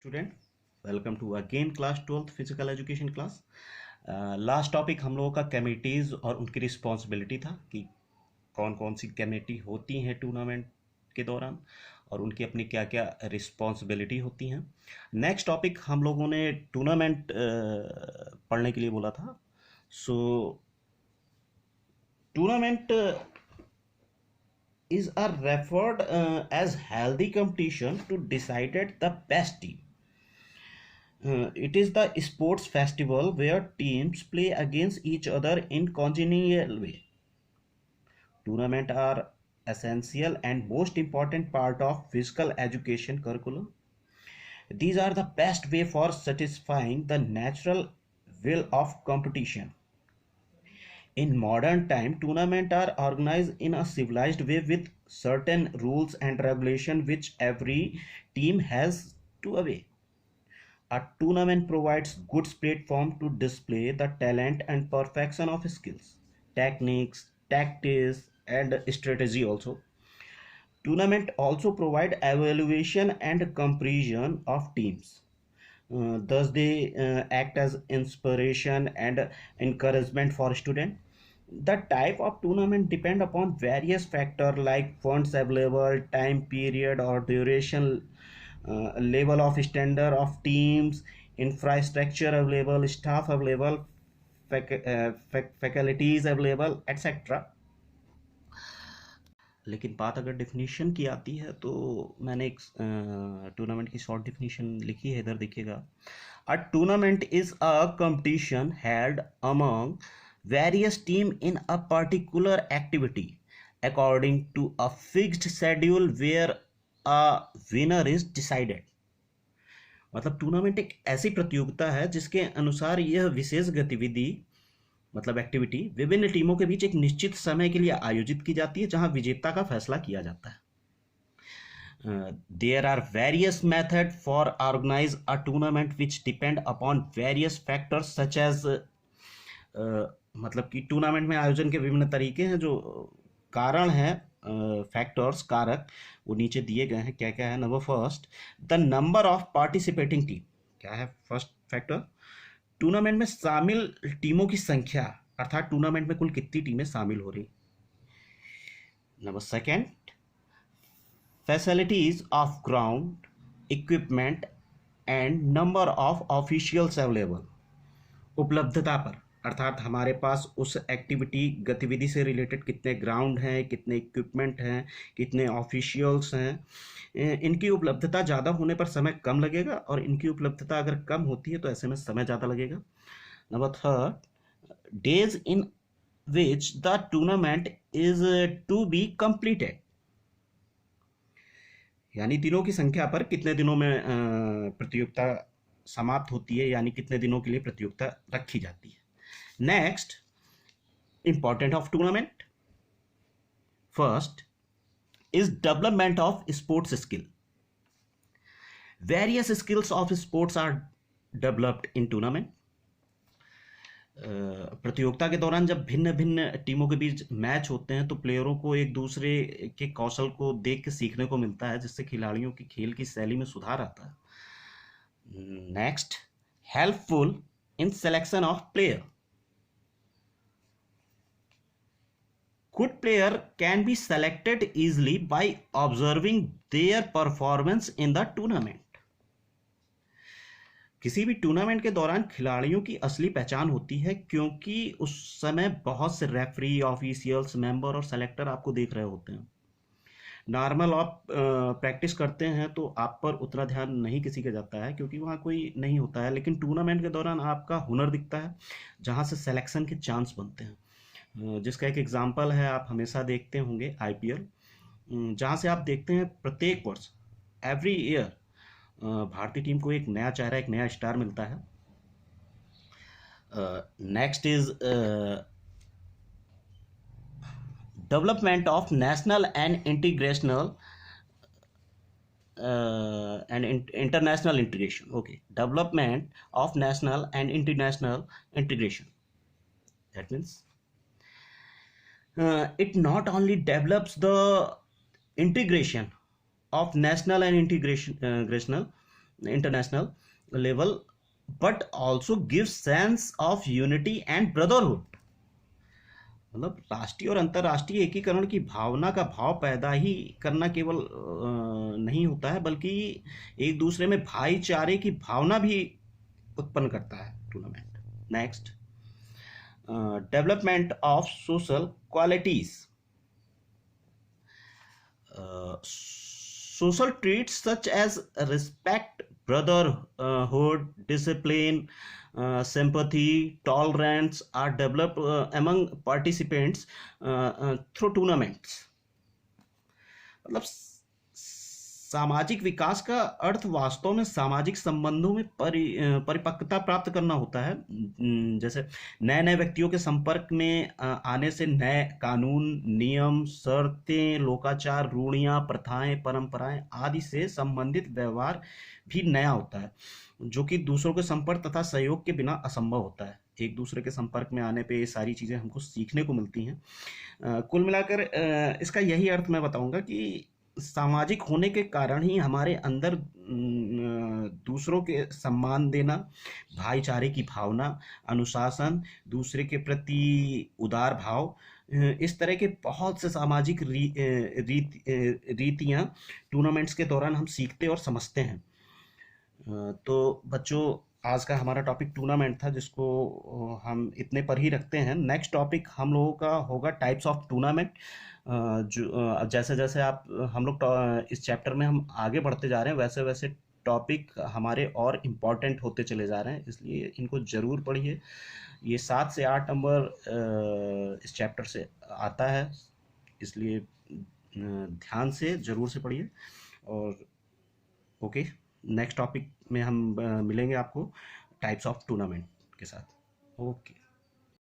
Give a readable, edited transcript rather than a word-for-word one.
Student, welcome to again class 12th physical education class. Last topic हम लोगों का committees और उनकी रिस्पॉन्सिबिलिटी था कि कौन कौन सी कमेटी होती हैं टूर्नामेंट के दौरान और उनकी अपनी क्या क्या रिस्पॉन्सिबिलिटी होती हैं। नेक्स्ट टॉपिक हम लोगों ने टूर्नामेंट पढ़ने के लिए बोला था। सो tournament is a referred as healthy competition to decided the best team. It is the sports festival where teams play against each other in congenial way. Tournaments are essential and most important part of physical education curriculum. These are the best way for satisfying the natural will of competition. In modern time, tournaments are organized in a civilized way with certain rules and regulations which every team has to obey. A tournament provides good platform to display the talent and perfection of skills, techniques, tactics, and strategy also. Tournament also provide evaluation and comparison of teams. Thus, they act as inspiration and encouragement for students. The type of tournament depend upon various factors like funds available, time period or duration, level of standard of teams, infrastructure available, staff available, faculties available, etc. लेकिन बात अगर definition की आती है तो मैंने एक tournament की शॉर्ट डिफिनीशन लिखी है, इधर देखिएगा। A tournament is a competition held among various team in a particular activity according to a fixed schedule where a winner is decided. मतलब टूर्नामेंट एक ऐसी प्रतियोगिता है जिसके अनुसार यह विशेष गतिविधि मतलब एक्टिविटी विभिन्न टीमों के बीच एक निश्चित समय के लिए आयोजित की जाती है जहां विजेता का फैसला किया जाता है। There are various method for organise a tournament which depend upon various factors such as मतलब कि टूर्नामेंट में आयोजन के विभिन्न तरीके हैं, जो कारण हैं फैक्टर्स कारक वो नीचे दिए गए हैं। क्या क्या है? Number first, the number of participating team. क्या है फर्स्ट फैक्टर? टूर्नामेंट में शामिल टीमों की संख्या, अर्थात टूर्नामेंट में कुल कितनी टीमें शामिल हो रही। Number second, facilities of ground, equipment and number of officials available. उपलब्धता पर, अर्थात हमारे पास उस एक्टिविटी गतिविधि से रिलेटेड कितने ग्राउंड हैं, कितने इक्विपमेंट हैं, कितने ऑफिशियल्स हैं। इनकी उपलब्धता ज़्यादा होने पर समय कम लगेगा और इनकी उपलब्धता अगर कम होती है तो ऐसे में समय ज़्यादा लगेगा। Number third, days in which the tournament is to be completed, यानी दिनों की संख्या पर कितने दिनों में प्रतियोगिता समाप्त होती है, यानी कितने दिनों के लिए प्रतियोगिता रखी जाती है। Next, important of tournament. First is development of sports skill. Various skills of sports are developed in tournament. प्रतियोगिता के दौरान जब भिन्न भिन्न टीमों के बीच मैच होते हैं तो प्लेयरों को एक दूसरे के कौशल को देख के सीखने को मिलता है, जिससे खिलाड़ियों की खेल की शैली में सुधार आता है। Next, helpful in selection of player. Good player can be selected easily by observing their performance in the tournament. किसी भी टूर्नामेंट के दौरान खिलाड़ियों की असली पहचान होती है क्योंकि उस समय बहुत से रेफरी, ऑफिशियल्स, मेंबर और सेलेक्टर आपको देख रहे होते हैं। नॉर्मल आप प्रैक्टिस करते हैं तो आप पर उतना ध्यान नहीं किसी का जाता है क्योंकि वहाँ कोई नहीं होता है, लेकिन टूर्नामेंट के दौरान आपका हुनर दिखता है जहाँ से सिलेक्शन के चांस बनते हैं। जिसका एक एग्जांपल है, आप हमेशा देखते होंगे आईपीएल, जहाँ से आप देखते हैं प्रत्येक वर्ष एवरी ईयर भारतीय टीम को एक नया चेहरा, एक नया स्टार मिलता है। Next is development of national and integrational and international integration. Okay, development of national and international integration. That means it not only develops the integration of national and integrational international level, but also gives sense of unity and brotherhood. मतलब राष्ट्रीय और अंतर्राष्ट्रीय एकीकरण की भावना का भाव पैदा ही करना केवल नहीं होता है, बल्कि एक दूसरे में भाईचारे की भावना भी उत्पन्न करता है tournament. Next, development of social qualities. Social traits such as respect, brotherhood, discipline, sympathy, tolerance are developed among participants through tournaments. मतलब सामाजिक विकास का अर्थ वास्तव में सामाजिक संबंधों में परिपक्वता प्राप्त करना होता है। जैसे नए नए व्यक्तियों के संपर्क में आने से नए कानून, नियम, शर्तें, लोकाचार, रूढ़ियां, प्रथाएं, परंपराएं आदि से संबंधित व्यवहार भी नया होता है, जो कि दूसरों के संपर्क तथा सहयोग के बिना असंभव होता है। एक दूसरे के संपर्क में आने पे ये सारी चीज़ें हमको सीखने को मिलती हैं। कुल मिलाकर इसका यही अर्थ मैं बताऊंगा कि सामाजिक होने के कारण ही हमारे अंदर दूसरों के सम्मान देना, भाईचारे की भावना, अनुशासन, दूसरे के प्रति उदार भाव, इस तरह के बहुत से सामाजिक रीतियां टूर्नामेंट्स के दौरान हम सीखते और समझते हैं। तो बच्चों, आज का हमारा टॉपिक टूर्नामेंट था, जिसको हम इतने पर ही रखते हैं। नेक्स्ट टॉपिक हम लोगों का होगा टाइप्स ऑफ टूर्नामेंट। जो जैसे जैसे आप हम लोग इस चैप्टर में हम आगे बढ़ते जा रहे हैं, वैसे वैसे टॉपिक हमारे और इम्पॉर्टेंट होते चले जा रहे हैं, इसलिए इनको ज़रूर पढ़िए। ये 7 से 8 नंबर इस चैप्टर से आता है, इसलिए ध्यान से ज़रूर से पढ़िए। और ओके, नेक्स्ट टॉपिक में हम मिलेंगे आपको टाइप्स ऑफ टूर्नामेंट के साथ। ओके।